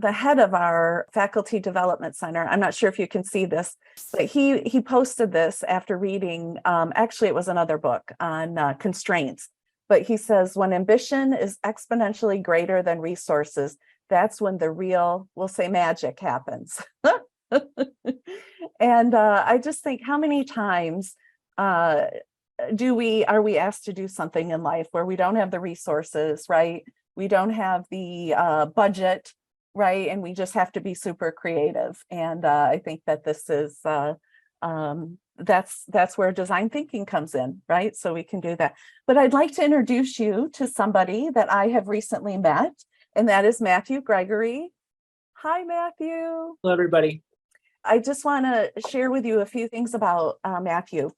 the head of our faculty development center. I'm not sure if you can see this, but he posted this after reading, actually it was another book on constraints, but he says, when ambition is exponentially greater than resources, that's when the real, we'll say, magic happens. And I just think, how many times are we asked to do something in life where we don't have the resources, right? We don't have the budget, right? And we just have to be super creative. And I think that this is, that's where design thinking comes in, right? So we can do that. But I'd like to introduce you to somebody that I have recently met, and that is Matthew Gregory. Hi, Matthew. Hello, everybody. I just want to share with you a few things about Matthew.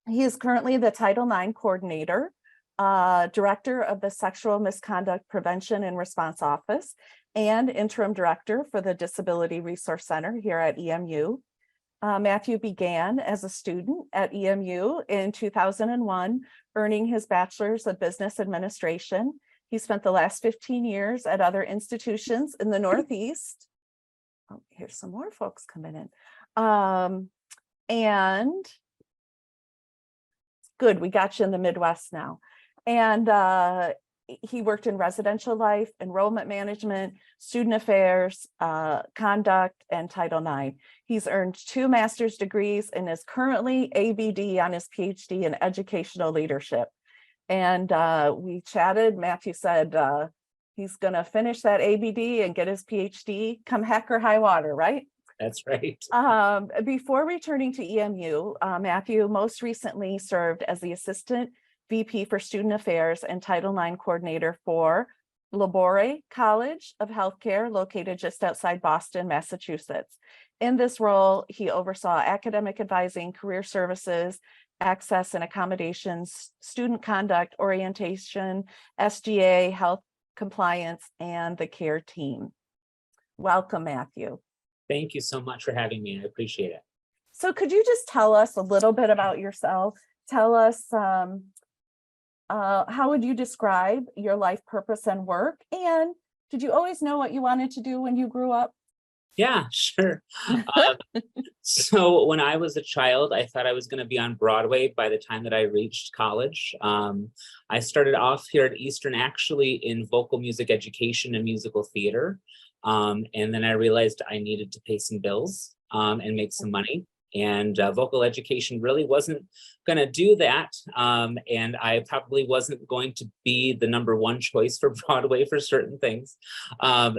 He is currently the Title IX coordinator, director of the Sexual Misconduct Prevention and Response Office, and interim director for the Disability Resource Center here at EMU. Matthew began as a student at EMU in 2001, earning his bachelor's of business administration. He spent the last 15 years at other institutions in the Northeast. Oh, here's some more folks coming in. And good, we got you in the Midwest now. And he worked in residential life, enrollment management, student affairs, conduct, and Title IX. He's earned 2 master's degrees and is currently ABD on his PhD in educational leadership. And we chatted. Matthew said he's going to finish that ABD and get his PhD come heck or high water, right? That's right. Before returning to EMU, Matthew most recently served as the Assistant VP for Student Affairs and Title IX Coordinator for Labore College of Healthcare, located just outside Boston, Massachusetts. In this role, he oversaw academic advising, career services, access and accommodations, student conduct, orientation, SGA, health compliance, and the care team. Welcome, Matthew. Thank you so much for having me. I appreciate it. So could you just tell us a little bit about yourself? Tell us, how would you describe your life purpose and work? And did you always know what you wanted to do when you grew up? Yeah, sure. So when I was a child, I thought I was going to be on Broadway by the time that I reached college. I started off here at Eastern actually in vocal music education and musical theater. And then I realized I needed to pay some bills and make some money. And vocal education really wasn't going to do that. And I probably wasn't going to be the #1 choice for Broadway for certain things.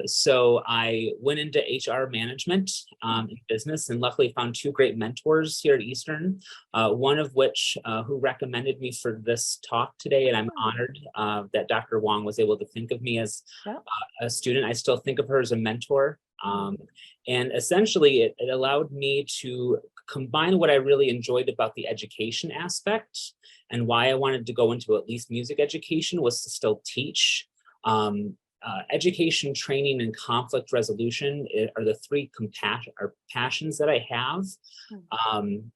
So I went into HR management in business, and luckily found 2 great mentors here at Eastern, one of which who recommended me for this talk today. And I'm honored that Dr. Wong was able to think of me as a student. I still think of her as a mentor. And essentially it allowed me to combine what I really enjoyed about the education aspect, and why I wanted to go into at least music education was to still teach. Education, training, and conflict resolution are the 3 passions that I have.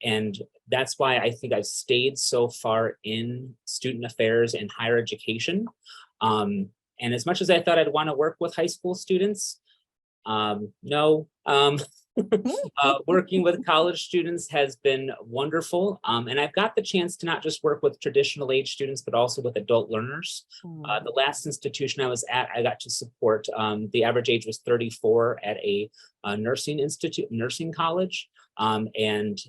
And that's why I think I've stayed so far in student affairs and higher education. And as much as I thought I'd want to work with high school students, no. Working with college students has been wonderful. And I've got the chance to not just work with traditional age students, but also with adult learners. The last institution I was at, I got to support, the average age was 34 at a nursing college. And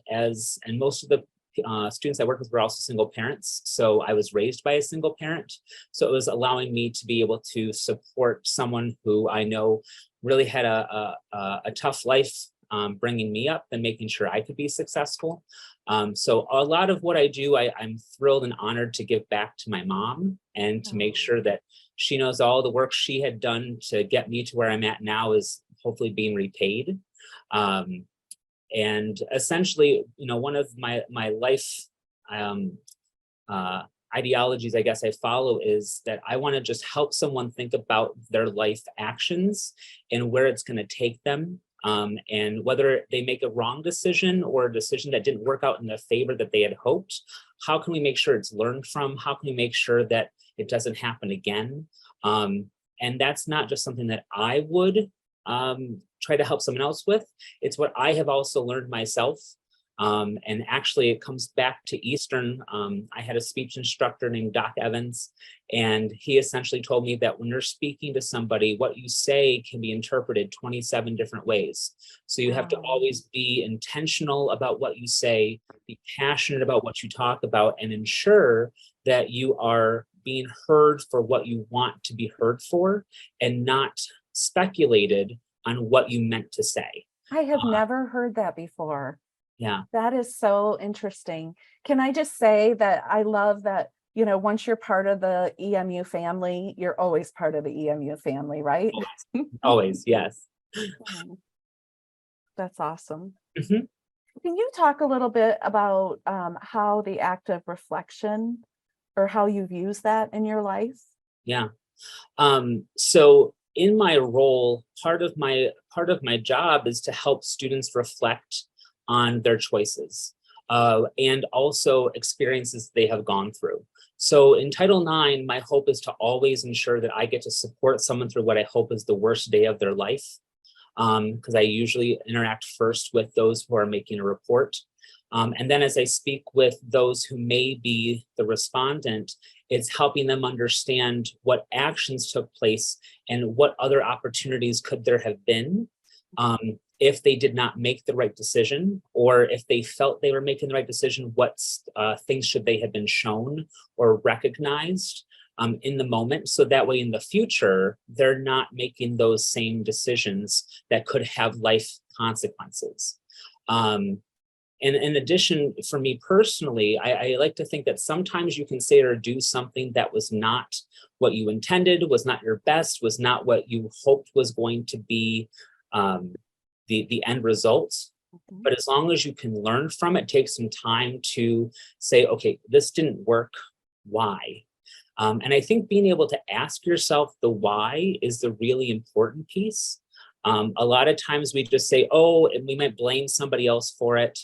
most of the students I worked with were also single parents. So I was raised by a single parent. So it was allowing me to be able to support someone who I know really had a tough life, bringing me up and making sure I could be successful. So a lot of what I do, I'm thrilled and honored to give back to my mom, and to make sure that she knows all the work she had done to get me to where I'm at now is hopefully being repaid. And essentially, one of my life ideologies, I guess, I follow is that I want to just help someone think about their life actions and where it's going to take them. And whether they make a wrong decision or a decision that didn't work out in the favor that they had hoped, how can we make sure it's learned from? How can we make sure that it doesn't happen again? And that's not just something that I would try to help someone else with. It's what I have also learned myself. And actually it comes back to Eastern. I had a speech instructor named Doc Evans, and he essentially told me that when you're speaking to somebody, what you say can be interpreted 27 different ways. So you have to always be intentional about what you say, be passionate about what you talk about, and ensure that you are being heard for what you want to be heard for, and not speculated on what you meant to say. I have never heard that before. Yeah. That is so interesting. Can I just say that I love that, once you're part of the EMU family, you're always part of the EMU family, right? Always, yes. That's awesome. Mhm. Can you talk a little bit about how the act of reflection, or how you've used that in your life? Yeah. So in my role, part of my job is to help students reflect on their choices, and also experiences they have gone through. So in Title IX, my hope is to always ensure that I get to support someone through what I hope is the worst day of their life, because I usually interact first with those who are making a report. And then as I speak with those who may be the respondent, it's helping them understand what actions took place and what other opportunities could there have been, if they did not make the right decision, or if they felt they were making the right decision, what things should they have been shown or recognized in the moment, so that way in the future, they're not making those same decisions that could have life consequences. And in addition, for me personally, I like to think that sometimes you can say or do something that was not what you intended, was not your best, was not what you hoped was going to be the end results. But as long as you can learn from it, take some time to say, okay, this didn't work, why? And I think being able to ask yourself the why is the really important piece. A lot of times we just say, oh, and we might blame somebody else for it.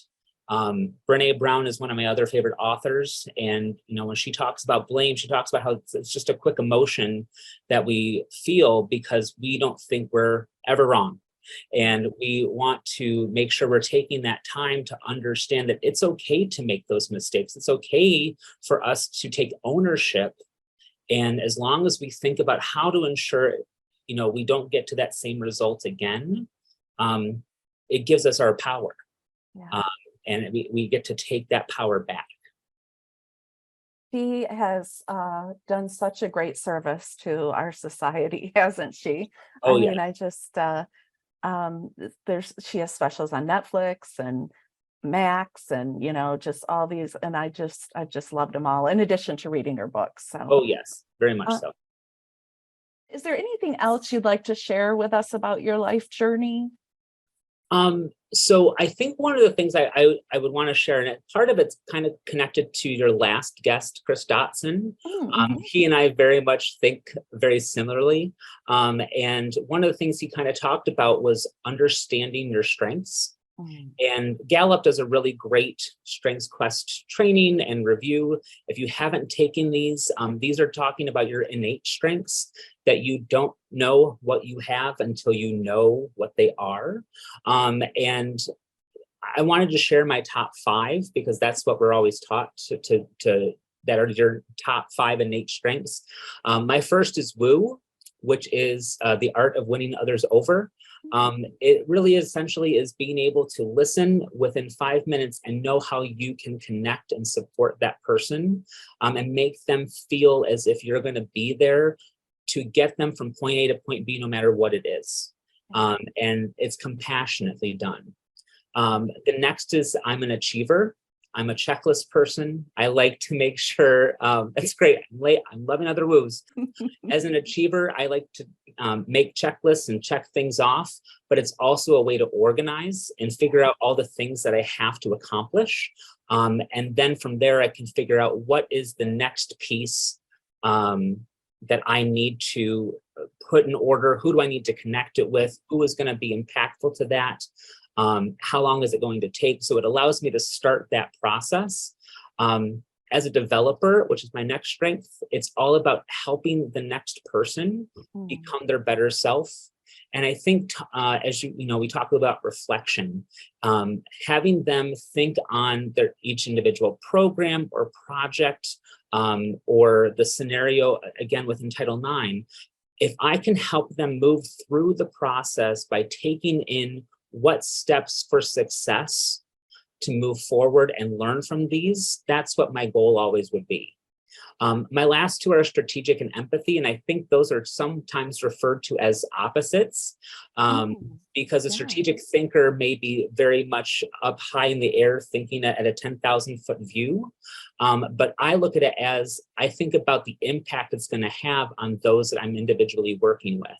Brene Brown is one of my other favorite authors. And, when she talks about blame, she talks about how it's just a quick emotion that we feel because we don't think we're ever wrong. And we want to make sure we're taking that time to understand that it's okay to make those mistakes. It's okay for us to take ownership. And as long as we think about how to ensure, we don't get to that same result again, it gives us our power. Yeah. And we get to take that power back. She has done such a great service to our society, hasn't she? Oh, I yeah. mean, I just she has specials on Netflix and Max, and just all these, and I just loved them all, in addition to reading her books. So Oh, yes, very much so. is there anything else you'd like to share with us about your life journey? So I think one of the things I would want to share, and part of it's kind of connected to your last guest, Chris Dotson. He and I very much think very similarly. And one of the things he kind of talked about was understanding your strengths. And Gallup does a really great Strengths Quest training and review. If you haven't taken these are talking about your innate strengths, that you don't know what you have until you know what they are. And I wanted to share my top 5 because that's what we're always taught to that are your top 5 innate strengths. My first is woo, which is the art of winning others over. It really essentially is being able to listen within 5 minutes and know how you can connect and support that person, and make them feel as if you're going to be there to get them from point A to point B, no matter what it is. And it's compassionately done. The next is I'm an achiever. I'm a checklist person. I like to make sure, that's great. I'm loving other woos. As an achiever, I like to make checklists and check things off, but it's also a way to organize and figure out all the things that I have to accomplish. And then from there, I can figure out what is the next piece that I need to put in order. Who do I need to connect it with? Who is going to be impactful to that? How long is it going to take? So it allows me to start that process. As a developer, which is my next strength, it's all about helping the next person become their better self. And I think as we talk about reflection, having them think on each individual program or project, or the scenario, again, within Title IX, if I can help them move through the process by taking in what steps for success to move forward and learn from these, that's what my goal always would be. My last two are strategic and empathy, and I think those are sometimes referred to as opposites, because a strategic thinker may be very much up high in the air thinking at a 10,000-foot view. But I look at it as, I think about the impact it's going to have on those that I'm individually working with.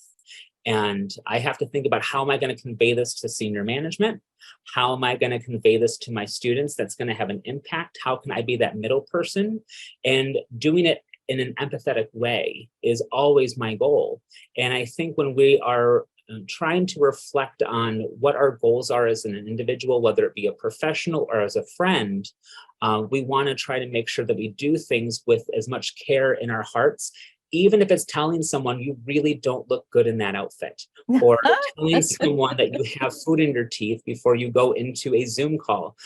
And I have to think about, how am I going to convey this to senior management? How am I going to convey this to my students that's going to have an impact? How can I be that middle person? And doing it in an empathetic way is always my goal. And I think when we are trying to reflect on what our goals are as an individual, whether it be a professional or as a friend, we want to try to make sure that we do things with as much care in our hearts, even if it's telling someone you really don't look good in that outfit, or telling someone that you have food in your teeth before you go into a Zoom call.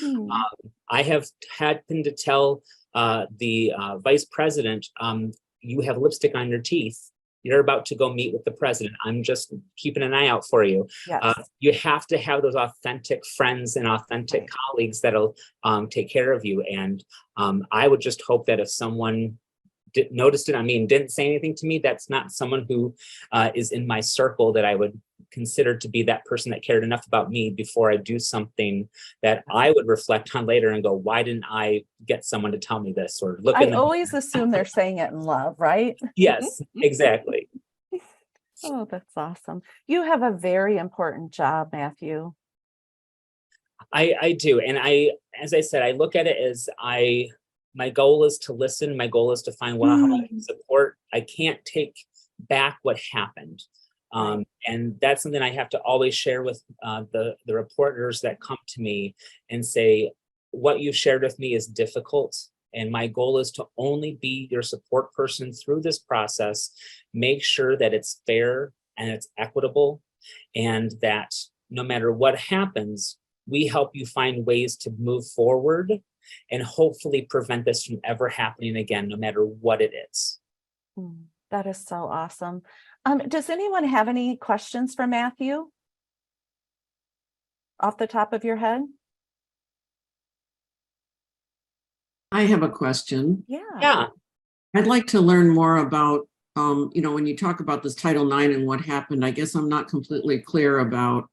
I have happened to tell the vice president, you have lipstick on your teeth. You're about to go meet with the president. I'm just keeping an eye out for you. Yes. You have to have those authentic friends and authentic colleagues that'll take care of you. And I would just hope that if someone noticed it, didn't say anything to me, that's not someone who is in my circle that I would consider to be that person that cared enough about me before I do something that I would reflect on later and go, why didn't I get someone to tell me this? Or look. I always assume they're saying it in love, right? Yes, exactly. Oh, that's awesome. You have a very important job, Matthew. I do. And as I said, I look at it as my goal is to listen. My goal is to find how I can support. I can't take back what happened. And that's something I have to always share with the reporters that come to me and say, what you shared with me is difficult. And my goal is to only be your support person through this process, make sure that it's fair and it's equitable, and that no matter what happens, we help you find ways to move forward and hopefully prevent this from ever happening again, no matter what it is. That is so awesome. Does anyone have any questions for Matthew off the top of your head? I have a question. Yeah. I'd like to learn more about, when you talk about this Title IX and what happened, I guess I'm not completely clear about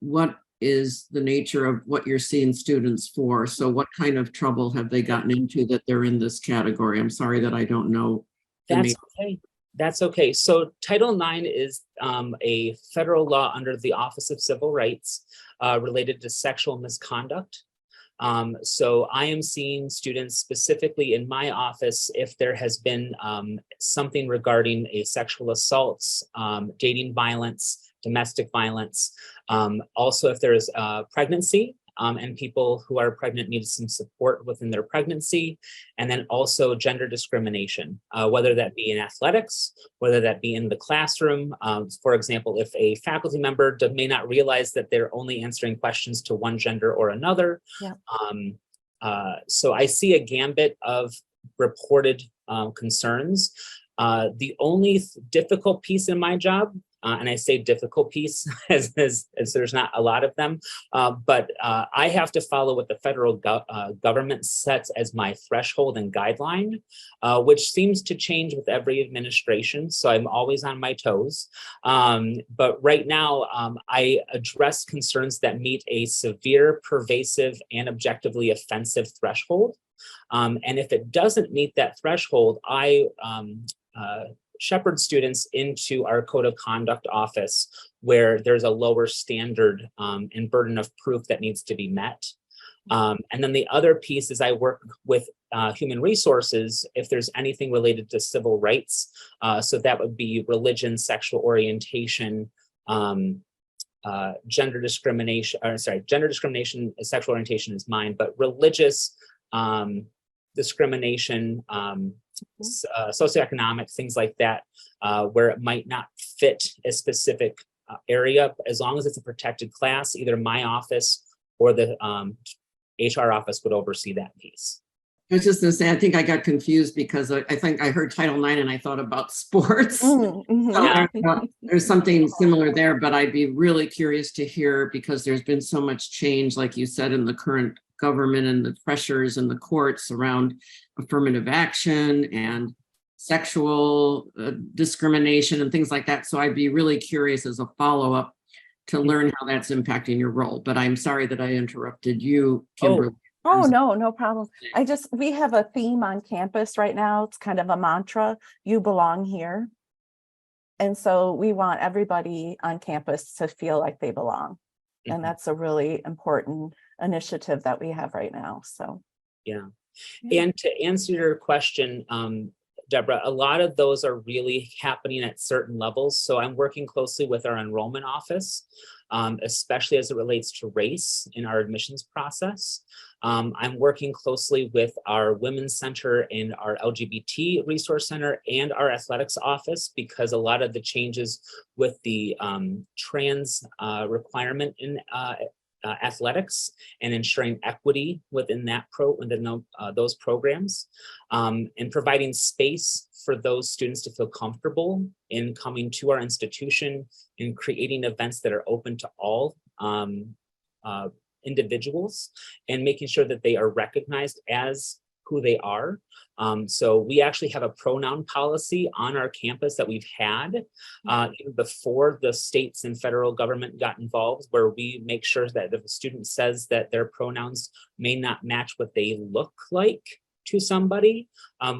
what is the nature of what you're seeing students for. So what kind of trouble have they gotten into that they're in this category? I'm sorry that I don't know. That's okay. That's okay. So Title IX is a federal law under the Office of Civil Rights related to sexual misconduct. So I am seeing students specifically in my office if there has been something regarding a sexual assaults, dating violence, domestic violence. Also, if there is pregnancy and people who are pregnant need some support within their pregnancy, and then also gender discrimination, whether that be in athletics, whether that be in the classroom. For example, if a faculty member may not realize that they're only answering questions to one gender or another. So I see a gambit of reported concerns. The only difficult piece in my job, and I say difficult piece as there's not a lot of them, but I have to follow what the federal government sets as my threshold and guideline, which seems to change with every administration. So I'm always on my toes. But right now, I address concerns that meet a severe, pervasive, and objectively offensive threshold. And if it doesn't meet that threshold, I shepherd students into our code of conduct office, where there's a lower standard and burden of proof that needs to be met. And then the other piece is I work with human resources if there's anything related to civil rights. So that would be religion, sexual orientation, gender discrimination, sexual orientation is mine, but religious discrimination, socioeconomic, things like that, where it might not fit a specific area, as long as it's a protected class, either my office or the HR office would oversee that piece. I was just gonna say, I think I got confused because I think I heard Title IX and I thought about sports. Mhm. So, there's something similar there, but I'd be really curious to hear, because there's been so much change, like you said, in the current government and the pressures in the courts around affirmative action and sexual discrimination and things like that. So I'd be really curious as a follow-up to learn how that's impacting your role. But I'm sorry that I interrupted you, Kimberly. Oh, no problem. We have a theme on campus right now. It's kind of a mantra, you belong here. And so we want everybody on campus to feel like they belong. And that's a really important initiative that we have right now. So, yeah. And to answer your question, Deborah, a lot of those are really happening at certain levels. So I'm working closely with our enrollment office, especially as it relates to race in our admissions process. I'm working closely with our Women's Center and our LGBT Resource Center and our athletics office, because a lot of the changes with the trans requirement in athletics and ensuring equity within that those programs, and providing space for those students to feel comfortable in coming to our institution and creating events that are open to all individuals, and making sure that they are recognized as who they are. So we actually have a pronoun policy on our campus that we've had even before the states and federal government got involved, where we make sure that if a student says that their pronouns may not match what they look like to somebody,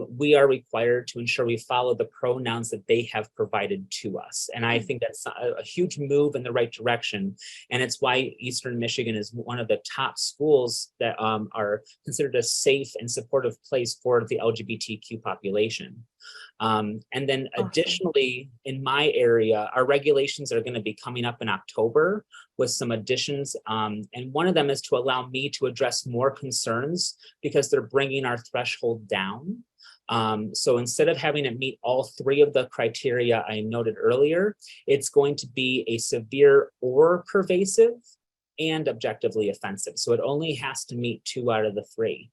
we are required to ensure we follow the pronouns that they have provided to us. And I think that's a huge move in the right direction. And it's why Eastern Michigan is one of the top schools that are considered a safe and supportive place for the LGBTQ population. And then additionally, in my area, our regulations are going to be coming up in October with some additions. And one of them is to allow me to address more concerns, because they're bringing our threshold down. So instead of having it meet all three of the criteria I noted earlier, it's going to be a severe or pervasive and objectively offensive. So it only has to meet 2 out of the 3.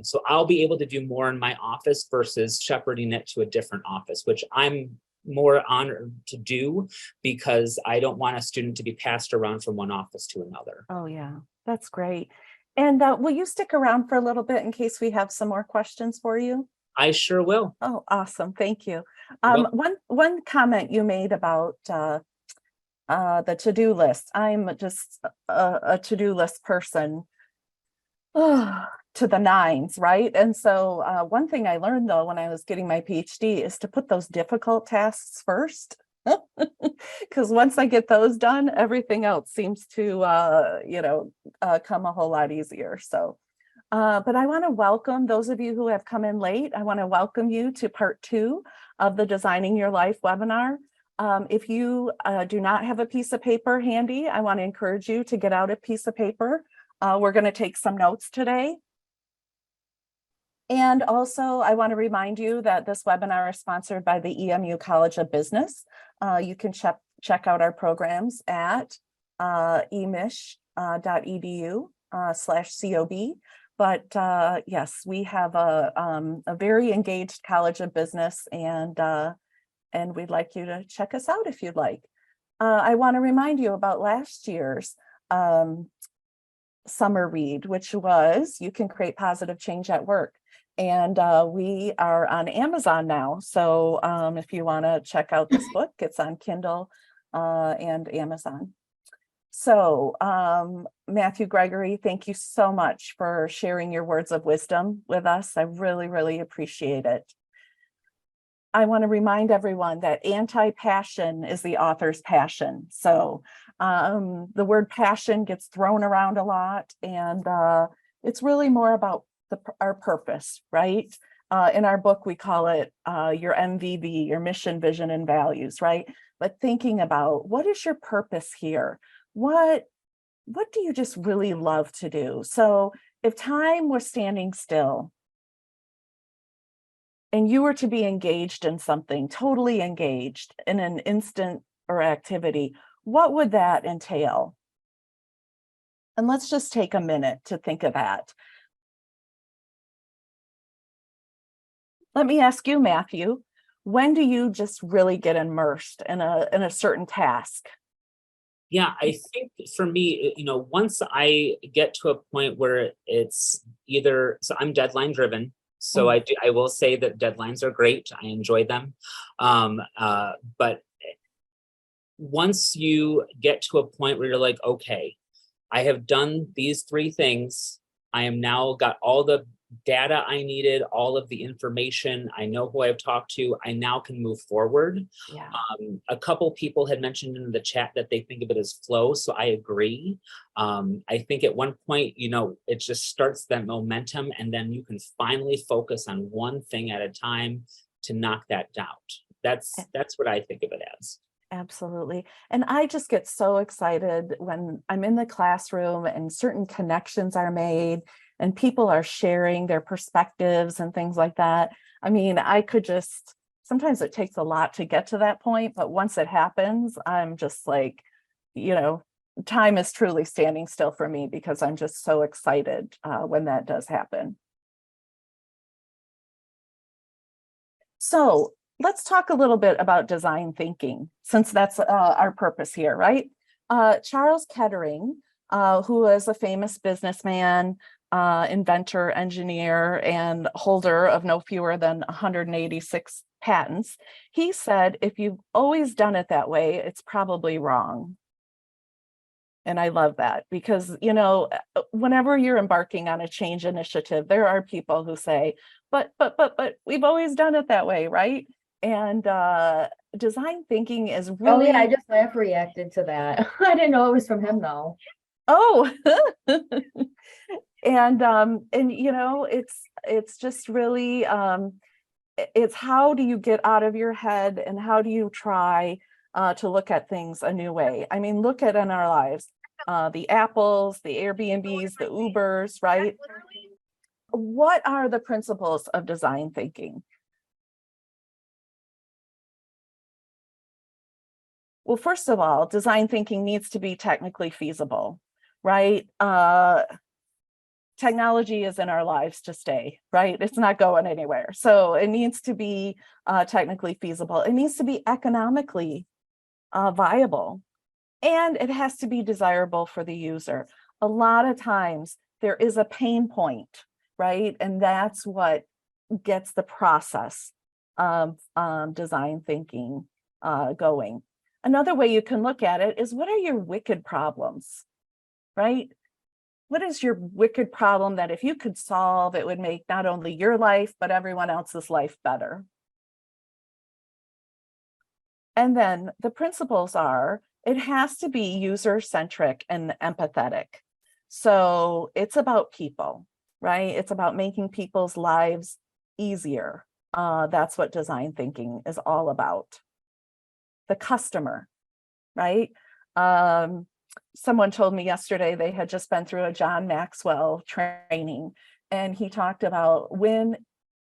So I'll be able to do more in my office versus shepherding it to a different office, which I'm more honored to do, because I don't want a student to be passed around from one office to another. oh yeah, that's great. And will you stick around for a little bit in case we have some more questions for you? I sure will. Oh, awesome. Thank you. Well- One comment you made about the to-do list. I'm just a to-do list person to the nines, right? And so one thing I learned though when I was getting my PhD is to put those difficult tasks first. Because once I get those done, everything else seems to come a whole lot easier. So but I want to welcome those of you who have come in late. I want to welcome you to part 2 of the Designing Your Life webinar. If you do not have a piece of paper handy, I want to encourage you to get out a piece of paper. We're going to take some notes today. And also, I want to remind you that this webinar is sponsored by the EMU College of Business. You can check out our programs at emish.edu/COB. But yes, we have a very engaged College of Business, and we'd like you to check us out if you'd like. I want to remind you about last year's summer read, which was You Can Create Positive Change at Work. And we are on Amazon now. So if you want to check out this book, it's on Kindle and Amazon. So Matthew Gregory, thank you so much for sharing your words of wisdom with us. I really, really appreciate it. I want to remind everyone that Antipassion is the author's passion. So the word passion gets thrown around a lot, and it's really more about our purpose, right? In our book, we call it your MVV, your mission, vision, and values, right? But thinking about what is your purpose here? What do you just really love to do? So if time was standing still, and you were to be engaged in something, totally engaged in an instant or activity, what would that entail? And let's just take a minute to think of that. Let me ask you, Matthew, when do you just really get immersed in a certain task? Yeah, I think for me, once I get to a point where it's either, so I'm deadline driven. So I will say that deadlines are great. I enjoy them. But once you get to a point where you're like, okay, I have done these 3 things. I am now got all the data I needed, all of the information. I know who I've talked to. I now can move forward. Yeah. A couple people had mentioned in the chat that they think of it as flow. So I agree. I think at one point, it just starts that momentum, and then you can finally focus on one thing at a time to knock that down. That's what I think of it as. Absolutely. And I just get so excited when I'm in the classroom and certain connections are made and people are sharing their perspectives and things like that. I mean, sometimes it takes a lot to get to that point, but once it happens, I'm just like, time is truly standing still for me because I'm just so excited when that does happen. So let's talk a little bit about design thinking, since that's our purpose here, right? Charles Kettering, who is a famous businessman, inventor, engineer, and holder of no fewer than 186 patents, he said, if you've always done it that way, it's probably wrong. And I love that because, whenever you're embarking on a change initiative, there are people who say, but we've always done it that way, right? And design thinking is really. Oh yeah, I just laugh reacted to that. I didn't know it was from him though. Oh, and it's just really it's how do you get out of your head and how do you try to look at things a new way? I mean, look at in our lives, the Apples, the Airbnbs, the Ubers, right? What are the principles of design thinking? Well, first of all, design thinking needs to be technically feasible, right? Technology is in our lives to stay, right? It's not going anywhere. So it needs to be technically feasible. It needs to be economically viable, and it has to be desirable for the user. A lot of times there is a pain point, right? And that's what gets the process of design thinking going. Another way you can look at it is, what are your wicked problems, right? What is your wicked problem that if you could solve, it would make not only your life, but everyone else's life better? And then the principles are, it has to be user-centric and empathetic. So it's about people, right? It's about making people's lives easier. That's what design thinking is all about. The customer, right? Someone told me yesterday they had just been through a John Maxwell training, and he talked about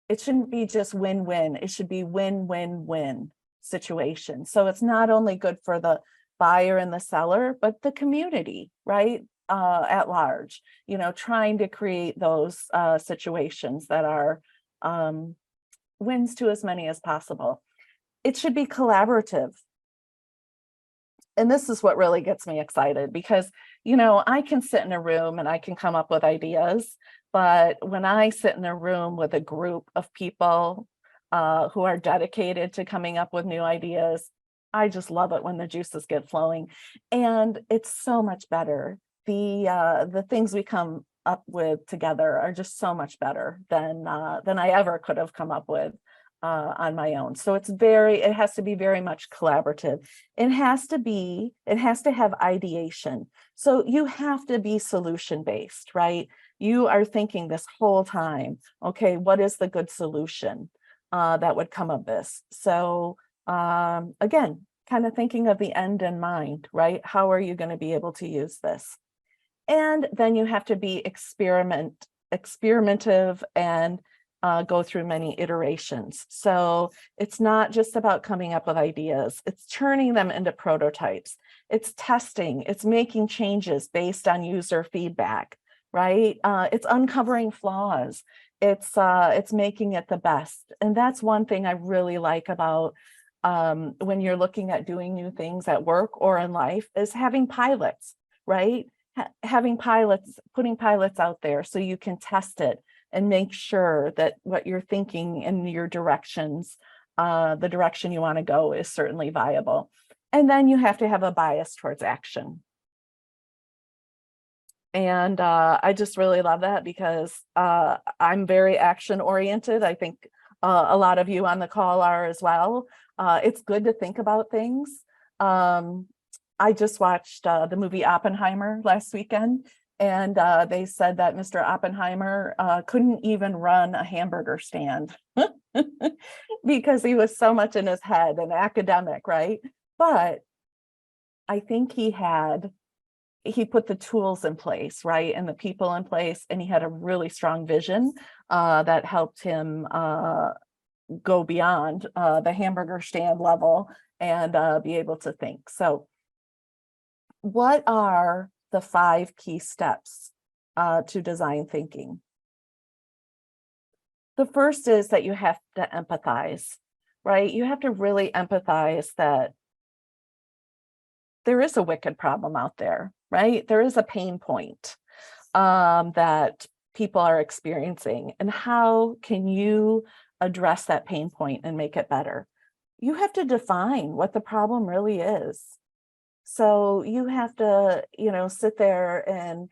it shouldn't be just win-win, it should be win-win-win situation. So it's not only good for the buyer and the seller, but the community, right? At large, trying to create those situations that are wins to as many as possible. It should be collaborative. And this is what really gets me excited because, I can sit in a room and I can come up with ideas, but when I sit in a room with a group of people who are dedicated to coming up with new ideas, I just love it when the juices get flowing. And it's so much better. The things we come up with together are just so much better than I ever could have come up with on my own. So it has to be very much collaborative. It has to have ideation. So you have to be solution-based, right? You are thinking this whole time, okay, what is the good solution that would come of this? So again, kind of thinking of the end in mind, right? How are you going to be able to use this? And then you have to be experimentative and go through many iterations. So it's not just about coming up with ideas, it's turning them into prototypes. It's testing, it's making changes based on user feedback, right? It's uncovering flaws. It's making it the best. And that's one thing I really like about when you're looking at doing new things at work or in life, is having pilots, right? Having pilots, putting pilots out there so you can test it and make sure that what you're thinking and your directions, the direction you want to go is certainly viable. And then you have to have a bias towards action. And I just really love that because I'm very action oriented. I think a lot of you on the call are as well. It's good to think about things. I just watched the movie Oppenheimer last weekend, and they said that Mr. Oppenheimer couldn't even run a hamburger stand because he was so much in his head and academic, right? But I think he put the tools in place, right? And the people in place, and he had a really strong vision that helped him go beyond the hamburger stand level and be able to think. So what are the 5 key steps to design thinking? The first is that you have to empathize, right? You have to really empathize that there is a wicked problem out there, right? There is a pain point that people are experiencing. And how can you address that pain point and make it better? You have to define what the problem really is. So you have to, sit there and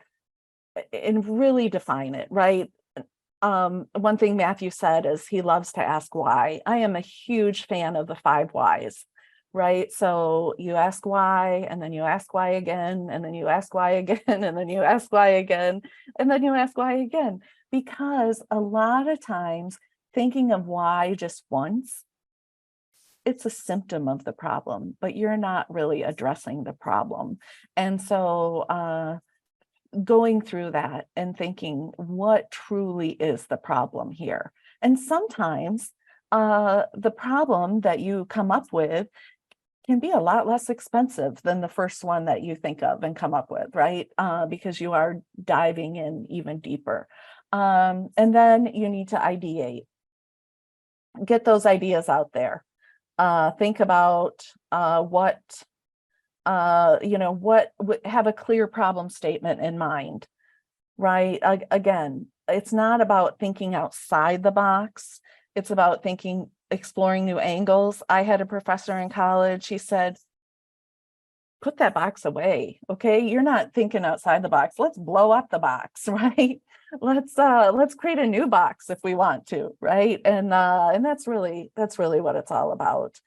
really define it, right? One thing Matthew said is he loves to ask why. I am a huge fan of the 5 whys, right? So you ask why, and then you ask why again, and then you ask why again, and then you ask why again, and then you ask why again. Because a lot of times thinking of why just once, it's a symptom of the problem, but you're not really addressing the problem. And so going through that and thinking what truly is the problem here. And sometimes the problem that you come up with can be a lot less expensive than the first one that you think of and come up with, right? Because you are diving in even deeper. And then you need to ideate, get those ideas out there. Think about what have a clear problem statement in mind, right? Again, it's not about thinking outside the box. It's about exploring new angles. I had a professor in college, he said, put that box away, okay? You're not thinking outside the box. Let's blow up the box, right? Let's create a new box if we want to, right? And that's really what it's all about.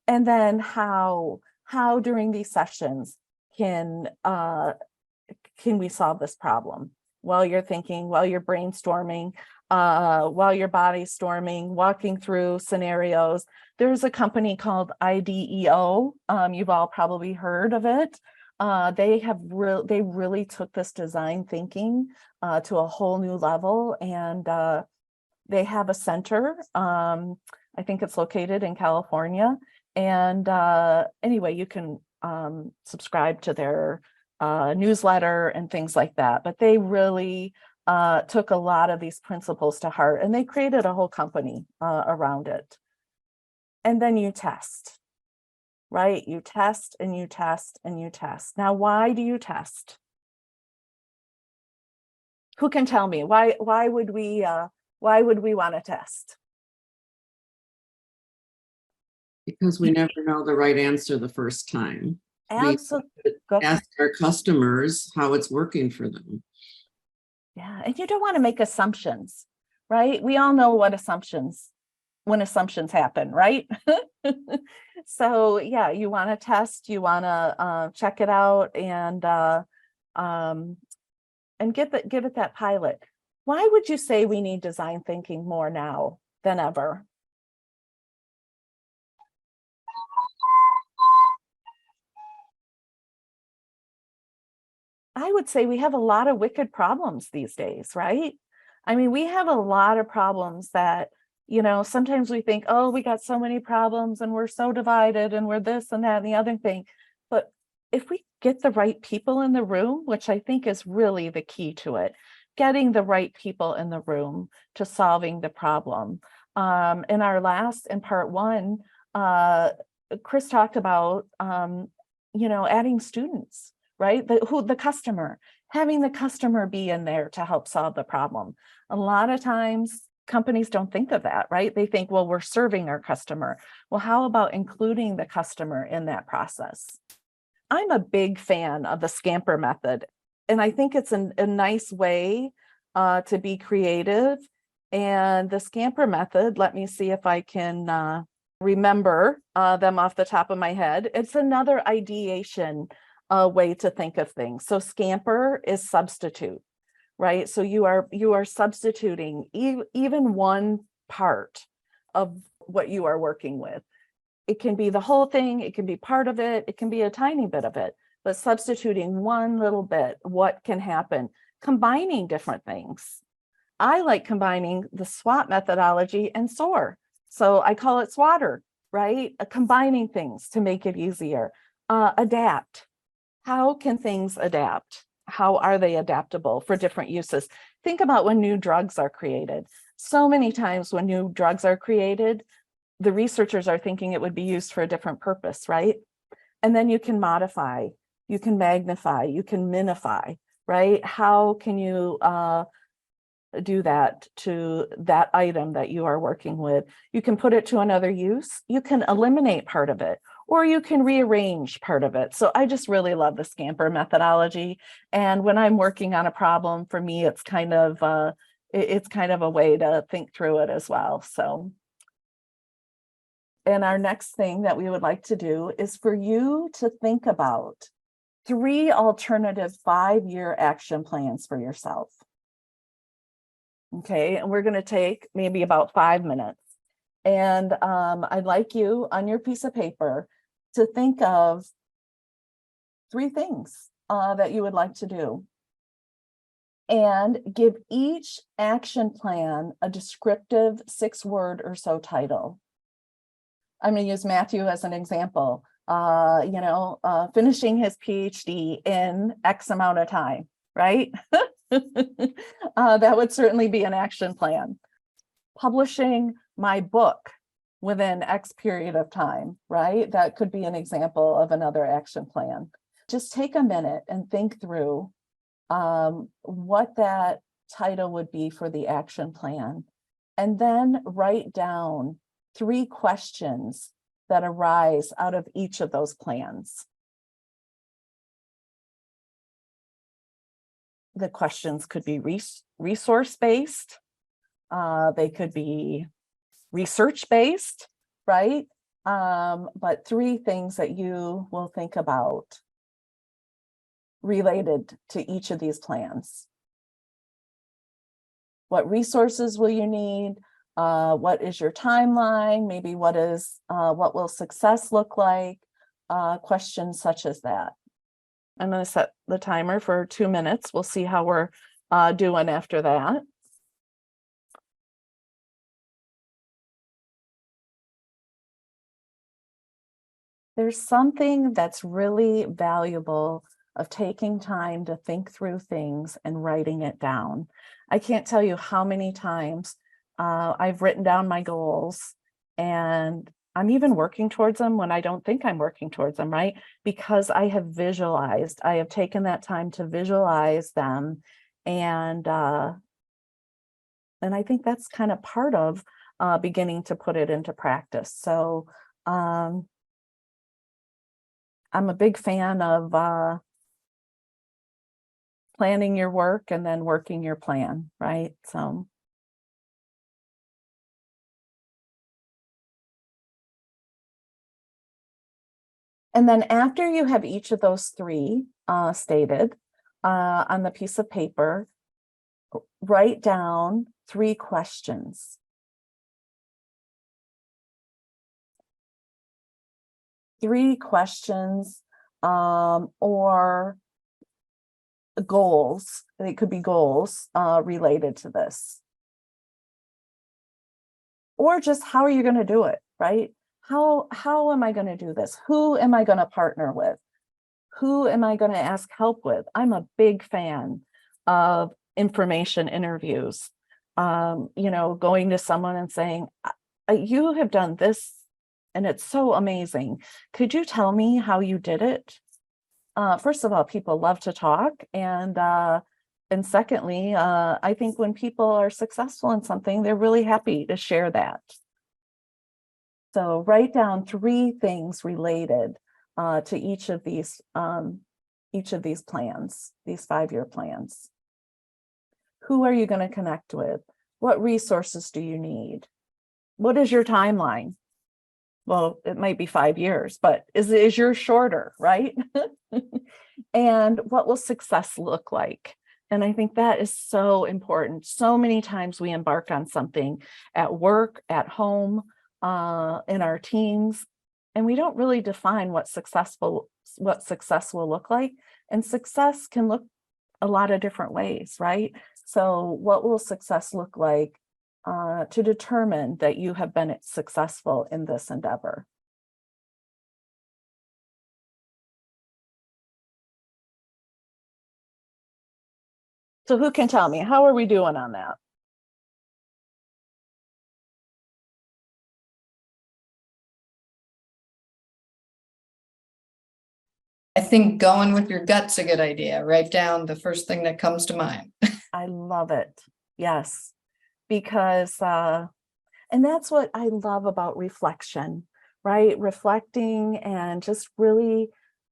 And then how during these sessions can we solve this problem while you're thinking, while you're brainstorming, while your body's storming, walking through scenarios. There's a company called IDEO. You've all probably heard of it. They really took this design thinking to a whole new level, and they have a center. I think it's located in California. And anyway, you can subscribe to their newsletter and things like that. But they really took a lot of these principles to heart, and they created a whole company around it. And then you test, right? You test and you test and you test. Now, why do you test? Who can tell me why would we want to test? Because we never know the right answer the first time. Absolutely. We ask our customers how it's working for them. Yeah, and you don't want to make assumptions, right? We all know when assumptions happen, right? So yeah, you want to test, you want to check it out, and give it that pilot. Why would you say we need design thinking more now than ever? I would say we have a lot of wicked problems these days, right? I mean, we have a lot of problems that, sometimes we think, oh, we got so many problems and we're so divided and we're this and that and the other thing. But if we get the right people in the room, which I think is really the key to it, getting the right people in the room to solving the problem. In part one, Chris talked about, adding students, right? The customer, having the customer be in there to help solve the problem. A lot of times companies don't think of that, right? They think, well, we're serving our customer. Well, how about including the customer in that process? I'm a big fan of the Scamper Method, and I think it's a nice way to be creative. And the Scamper Method, let me see if I can remember them off the top of my head. It's another ideation way to think of things. So scamper is substitute, right? So you are substituting even one part of what you are working with. It can be the whole thing, it can be part of it, it can be a tiny bit of it, but substituting one little bit, what can happen? Combining different things. I like combining the SWOT methodology and SOAR. So I call it SWOTer, right? Combining things to make it easier. Adapt. How can things adapt? How are they adaptable for different uses? Think about when new drugs are created. So many times when new drugs are created, the researchers are thinking it would be used for a different purpose, right? And then you can modify, you can magnify, you can minify, right? How can you do that to that item that you are working with? You can put it to another use, you can eliminate part of it, or you can rearrange part of it. So I just really love the Scamper methodology. And when I'm working on a problem, for me, it's kind of a way to think through it as well. So. And our next thing that we would like to do is for you to think about 3 alternative 5-year action plans for yourself. Okay, and we're going to take maybe about 5 minutes. And I'd like you on your piece of paper to think of 3 things that you would like to do. And give each action plan a descriptive 6-word or so title. I'm going to use Matthew as an example, finishing his PhD in X amount of time, right? That would certainly be an action plan. Publishing my book within X period of time, right? That could be an example of another action plan. Just take a minute and think through what that title would be for the action plan, and then write down 3 questions that arise out of each of those plans. The questions could be resource-based, they could be research-based, right? But 3 things that you will think about related to each of these plans. What resources will you need? What is your timeline? Maybe what will success look like? Questions such as that. I'm going to set the timer for 2 minutes. We'll see how we're doing after that. There's something that's really valuable of taking time to think through things and writing it down. I can't tell you how many times I've written down my goals, and I'm even working towards them when I don't think I'm working towards them, right? Because I have taken that time to visualize them. And I think that's kind of part of beginning to put it into practice. So I'm a big fan of planning your work and then working your plan, right? So. And then after you have each of those 3 stated on the piece of paper, write down 3 questions. 3 questions or goals. They could be goals related to this. Or just how are you going to do it, right? How am I going to do this? Who am I going to partner with? Who am I going to ask help with? I'm a big fan of information interviews. Going to someone and saying, you have done this and it's so amazing. Could you tell me how you did it? First of all, people love to talk. And secondly, I think when people are successful in something, they're really happy to share that. So write down 3 things related to each of these plans, these 5-year plans. Who are you going to connect with? What resources do you need? What is your timeline? Well, it might be 5 years, but is yours shorter, right? And what will success look like? And I think that is so important. So many times we embark on something at work, at home, in our teams, and we don't really define what success will look like. And success can look a lot of different ways, right? So what will success look like to determine that you have been successful in this endeavor? So who can tell me, how are we doing on that? I think going with your gut's a good idea. Write down the first thing that comes to mind. I love it. Yes, because, and that's what I love about reflection, right? Reflecting and just really,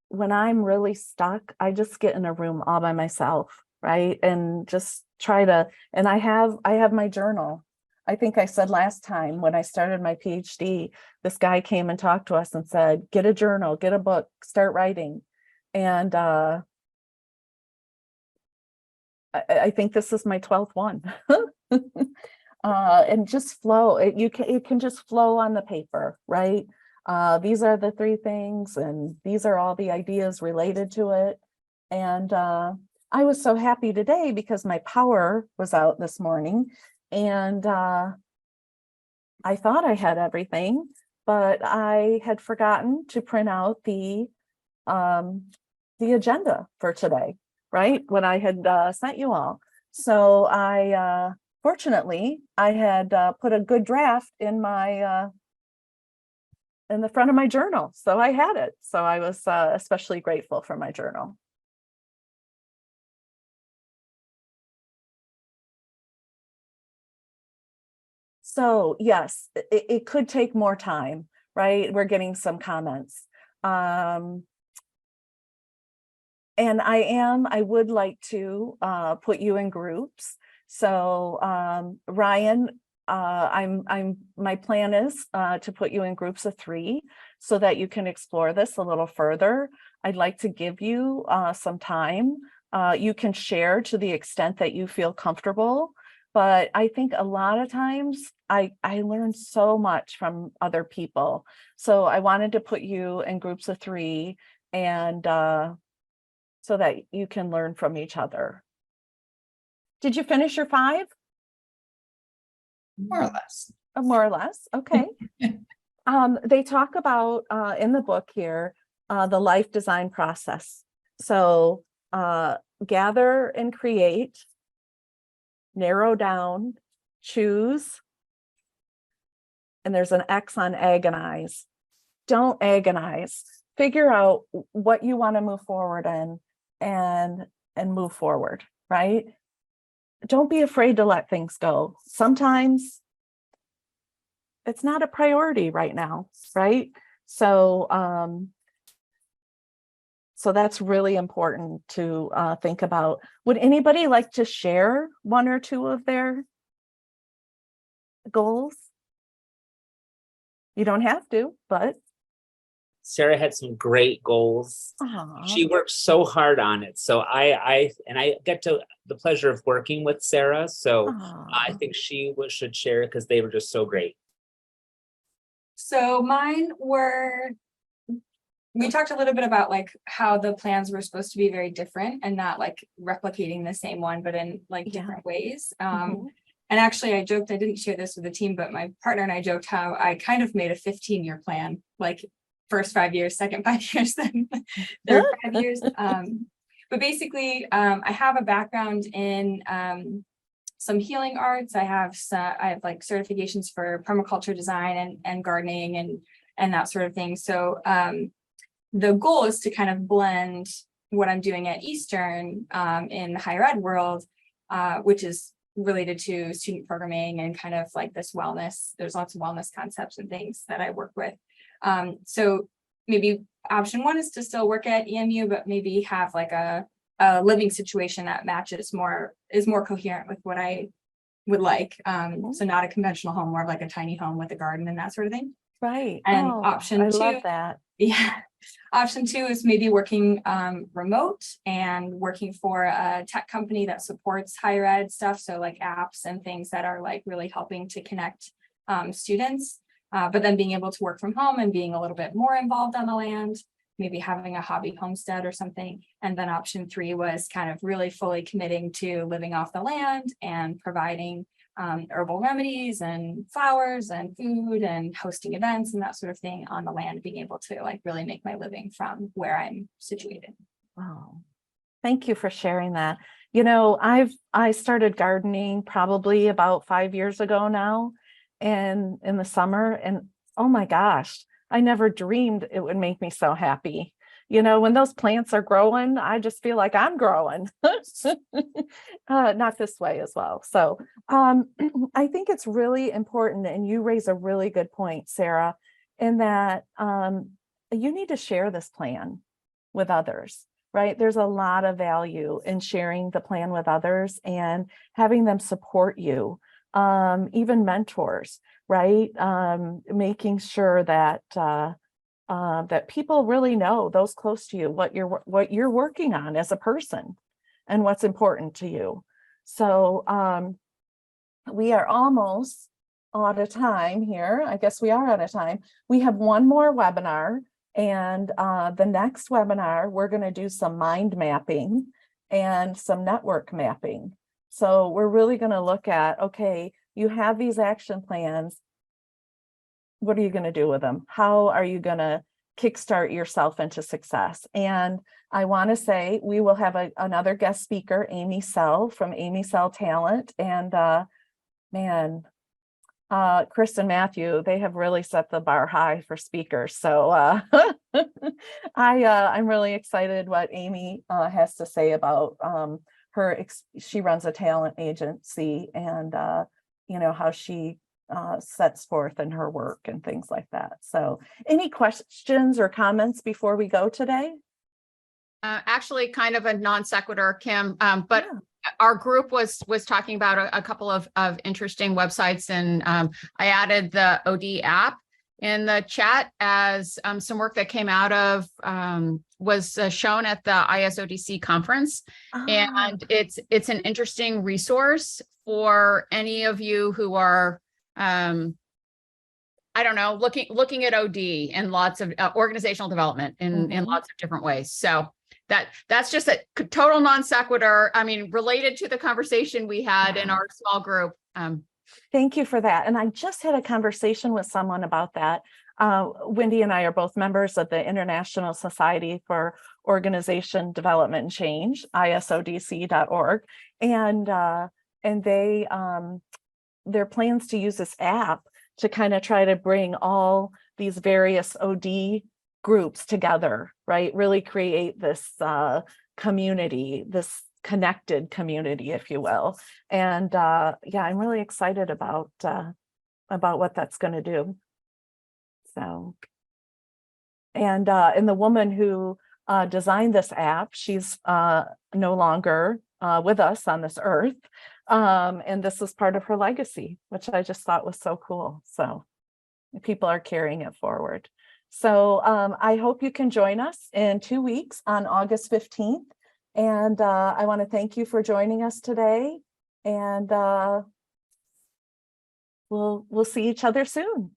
when I'm really stuck, I just get in a room all by myself, right? And just try to, and I have my journal. I think I said last time when I started my PhD, this guy came and talked to us and said, get a journal, get a book, start writing. And I think this is my 12th one. And just flow. It can just flow on the paper, right? These are the 3 things, and these are all the ideas related to it. And I was so happy today because my power was out this morning, and I thought I had everything, but I had forgotten to print out the agenda for today, right? When I had sent you all. So I, fortunately, I had put a good draft in my, in the front of my journal. So I had it. So I was especially grateful for my journal. So yes, it could take more time, right? We're getting some comments. And I would like to put you in groups. So Ryan, my plan is to put you in groups of 3 so that you can explore this a little further. I'd like to give you some time. You can share to the extent that you feel comfortable, but I think a lot of times I learn so much from other people. So I wanted to put you in groups of 3 and so that you can learn from each other. Did you finish your 5? More or less. More or less, okay. They talk about in the book here, the life design process. So gather and create, narrow down, choose, and there's an X on agonize. Don't agonize. Figure out what you want to move forward in and move forward, right? Don't be afraid to let things go. Sometimes it's not a priority right now, right? So so that's really important to think about. Would anybody like to share 1 or 2 of their goals? You don't have to, but Sarah had some great goals. She worked so hard on it. So I get to the pleasure of working with Sarah. So I think she should share because they were just so great. So mine were we talked a little bit about like how the plans were supposed to be very different and not like replicating the same one, but in like Yeah. different ways. Mhm. And actually I joked, I didn't share this with the team, but my partner and I joked how I kind of made a 15-year plan, like first 5 years, second 5 years, then third 5 years. But basically, I have a background in some healing arts. I have like certifications for permaculture design and gardening and that sort of thing. So the goal is to kind of blend what I'm doing at Eastern in the higher ed world, which is related to student programming and kind of like this wellness. There's lots of wellness concepts and things that I work with. So maybe option one is to still work at EMU, but maybe have like a living situation that matches is more coherent with what I would like. So not a conventional home, more of like a tiny home with a garden and that sort of thing. Right. And Oh, option I two, love that. yeah. Option two is maybe working remote and working for a tech company that supports higher ed stuff. So like apps and things that are like really helping to connect students, but then being able to work from home and being a little bit more involved on the land, maybe having a hobby homestead or something. And then option three was kind of really fully committing to living off the land and providing herbal remedies and flowers and food and hosting events and that sort of thing on the land, being able to like really make my living from where I'm situated. Wow. Thank you for sharing that. I started gardening probably about 5 years ago now, and in the summer, and oh my gosh, I never dreamed it would make me so happy. When those plants are growing, I just feel like I'm growing. Not this way as well. So I think it's really important, and you raise a really good point, Sarah, in that you need to share this plan with others, right? There's a lot of value in sharing the plan with others and having them support you, even mentors, right? Making sure that that people really know, those close to you, what you're working on as a person and what's important to you. So we are almost out of time here. I guess we are out of time. We have one more webinar, and the next webinar, we're going to do some mind mapping and some network mapping. So we're really going to look at, okay, you have these action plans. What are you going to do with them? How are you going to kickstart yourself into success? And I want to say we will have another guest speaker, Amy Sell from Amy Sell Talent. And Chris and Matthew, they have really set the bar high for speakers. So I'm really excited what Amy has to say about she runs a talent agency, and how she sets forth in her work and things like that. So any questions or comments before we go today? Actually, kind of a non sequitur, Kim, but Yeah. our group was talking about a couple of interesting websites, and I added the OD app in the chat as some work that came out of was shown at the ISODC conference. And it's an interesting resource for any of you who are I don't know, looking at OD and lots of organizational development in lots of different ways. So that's just a total non sequitur. I mean, related to the conversation we had in our small group. Thank you for that. And I just had a conversation with someone about that. Wendy and I are both members of the International Society for Organization Development and Change, isodc.org. And they, their plans to use this app to kind of try to bring all these various OD groups together, right? Really create this community, this connected community, if you will. And I'm really excited about what that's going to do. So, and the woman who designed this app, she's no longer with us on this earth. And this is part of her legacy, which I just thought was so cool. So people are carrying it forward. So I hope you can join us in 2 weeks on August 15th. And I want to thank you for joining us today. And we'll see each other soon.